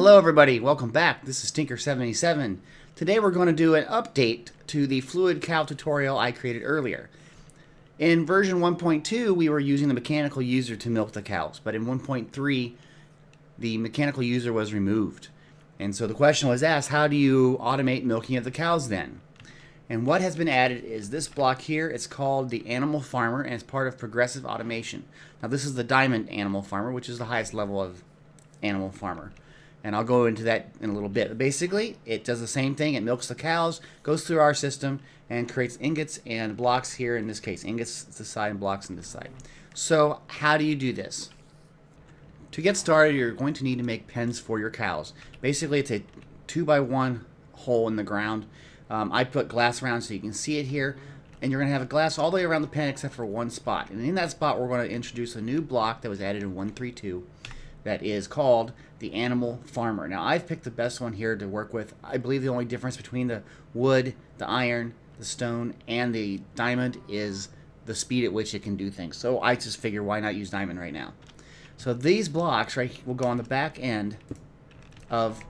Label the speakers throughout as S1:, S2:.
S1: Hello everybody, welcome back. This is Tinker77. Today we're going to do an update to the fluid cow tutorial I created earlier. In version 1.2 we were using the mechanical user to milk the cows, but in 1.3 the mechanical user was removed. And so the question was asked, how do you automate milking of the cows then? And what has been added is this block here. It's called the Animal Farmer and it's part of progressive automation. Now this is the Diamond Animal Farmer, which is the highest level of Animal Farmer. And I'll go into that in a little bit. But basically, it does the same thing. It milks the cows, goes through our system, and creates ingots and blocks here. In this case, ingots this side and blocks on this side. So how do you do this? To get started, you're going to need to make pens for your cows. Basically, it's a 2x1 hole in the ground. I put glass around so you can see it here. And you're going to have a glass all the way around the pen except for one spot. And in that spot, we're going to introduce a new block that was added in 1.3.2 that is called the Animal Farmer. Now, I've picked the best one here to work with. I believe the only difference between the wood, the iron, the stone, and the diamond is the speed at which it can do things. So I just figure, why not use diamond right now? So these blocks will go on the back end of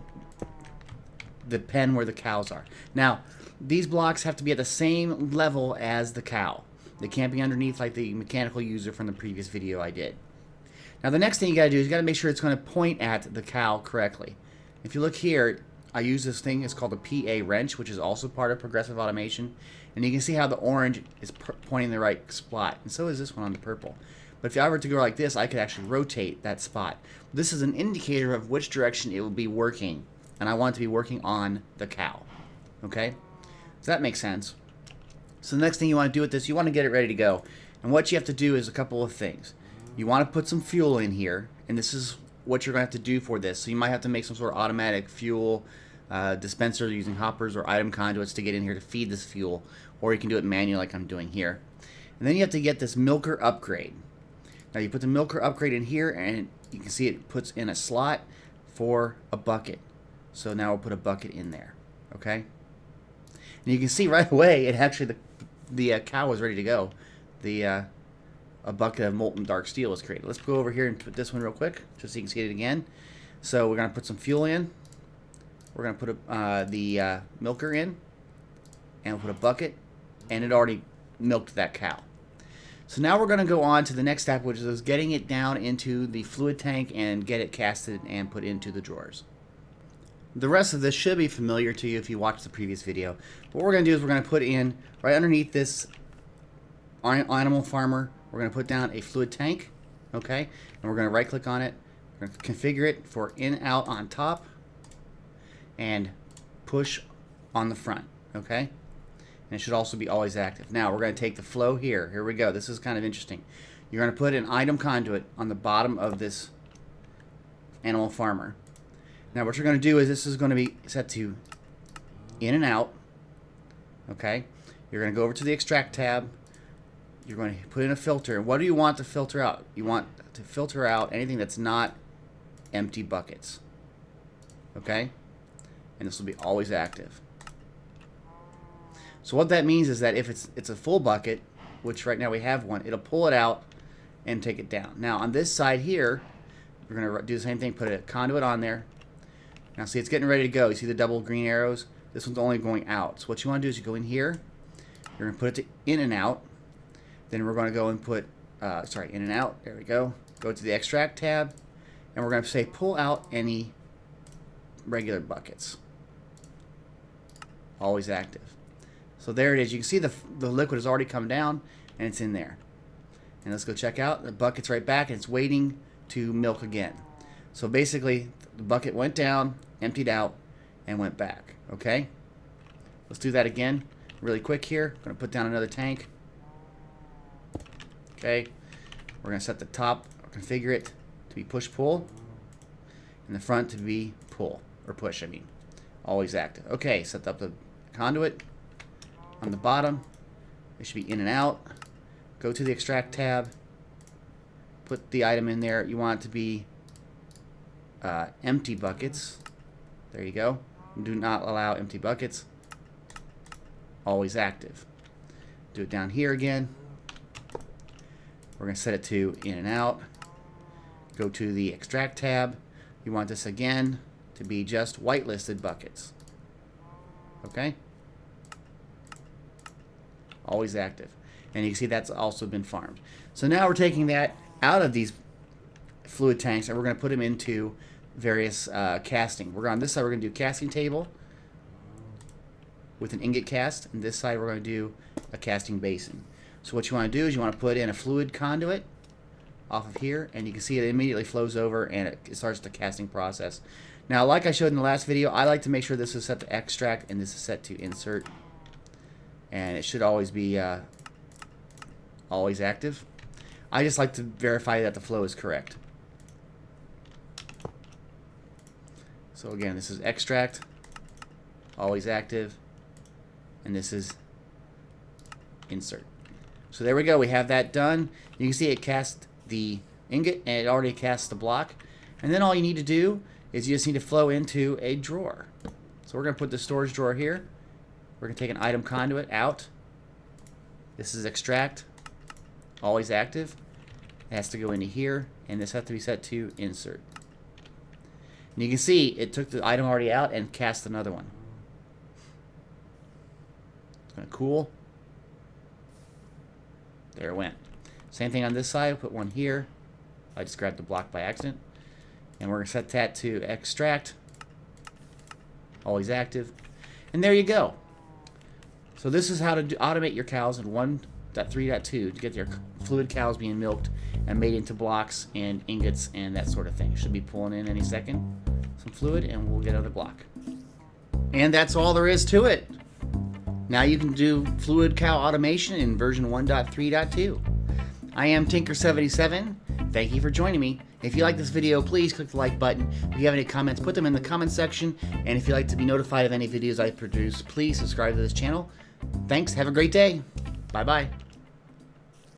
S1: the pen where the cows are. Now, these blocks have to be at the same level as the cow. They can't be underneath like the mechanical user from the previous video I did. Now the next thing you got to do is you got to make sure it's going to point at the cow correctly. If you look here, I use this thing. It's called a PA wrench, which is also part of progressive automation. And you can see how the orange is pointing the right spot. And so is this one on the purple. But if I were to go like this, I could actually rotate that spot. This is an indicator of which direction it will be working. And I want it to be working on the cow. Okay? Does that make sense? So the next thing you want to do with this, you want to get it ready to go. And what you have to do is a couple of things. You want to put some fuel in here, and this is what you're going to have to do for this. So you might have to make some sort of automatic fuel dispenser using hoppers or item conduits to get in here to feed this fuel, or you can do it manually like I'm doing here. And then you have to get this milker upgrade. Now you put the milker upgrade in here, and you can see it puts in a slot for a bucket. So now we'll put a bucket in there, okay? And you can see right away, it actually the cow was ready to go. A bucket of molten dark steel is created. Let's go over here and put this one real quick, just so you can see it again. So we're going to put some fuel in. We're going to put the milker in, and we'll put a bucket, and it already milked that cow. So now we're going to go on to the next step, which is getting it down into the fluid tank and get it casted and put into the drawers. The rest of this should be familiar to you if you watched the previous video. What we're going to do is we're going to put in, right underneath this Animal Farmer, we're going to put down a fluid tank, okay? And we're going to right click on it. We're going to configure it for in, out on top, and push on the front, okay? And it should also be always active. Now we're going to take the flow here. Here we go. This is kind of interesting. You're going to put an item conduit on the bottom of this Animal Farmer. Now what you're going to do is this is going to be set to in and out, okay? You're going to go over to the extract tab. You're going to put in a filter. What do you want to filter out? You want to filter out anything that's not empty buckets. Okay? And this will be always active. So what that means is that if it's a full bucket, which right now we have one, it'll pull it out and take it down. Now on this side here, we're going to do the same thing, put a conduit on there. Now see, it's getting ready to go. You see the double green arrows? This one's only going out. So what you want to do is you go in here, you're going to put it to in and out. Then we're going to go and put, in and out, there we go. Go to the extract tab, and we're going to say pull out any regular buckets. Always active. So there it is. You can see the liquid has already come down, and it's in there. And let's go check out. The bucket's right back, and it's waiting to milk again. So basically, the bucket went down, emptied out, and went back. Okay? Let's do that again really quick here. I'm going to put down another tank. Okay, we're going to set the top, or configure it to be push-pull, and the front to be pull, or push, I mean. Always active. Okay, set up the conduit on the bottom. It should be in and out. Go to the extract tab, put the item in there. You want it to be empty buckets. There you go. Do not allow empty buckets. Always active. Do it down here again. We're going to set it to in and out. Go to the extract tab. You want this again to be just whitelisted buckets. Okay? Always active. And you can see that's also been farmed. So now we're taking that out of these fluid tanks and we're going to put them into various casting. We're on this side, we're going to do casting table with an ingot cast, and this side we're going to do a casting basin. So what you want to do is you want to put in a fluid conduit off of here, and you can see it immediately flows over and it starts the casting process. Now, like I showed in the last video, I like to make sure this is set to extract and this is set to insert, and it should always be always active. I just like to verify that the flow is correct. So again, this is extract, always active, and this is insert. So there we go, we have that done. You can see it cast the ingot and it already casts the block. And then all you need to do is you just need to flow into a drawer. So we're going to put the storage drawer here. We're going to take an item conduit out. This is extract, always active. It has to go into here, and this has to be set to insert. And you can see it took the item already out and cast another one. It's going to cool. There it went. Same thing on this side. Put one here. I just grabbed the block by accident. And we're going to set that to extract. Always active. And there you go. So this is how to automate your cows in 1.3.2 to get your fluid cows being milked and made into blocks and ingots and that sort of thing. Should be pulling in any second. Some fluid and we'll get another block. And that's all there is to it. Now you can do fluid cow automation in version 1.3.2. I am Tinker77. Thank you for joining me. If you like this video, please click the like button. If you have any comments, put them in the comment section. And if you'd like to be notified of any videos I produce, please subscribe to this channel. Thanks. Have a great day. Bye-bye.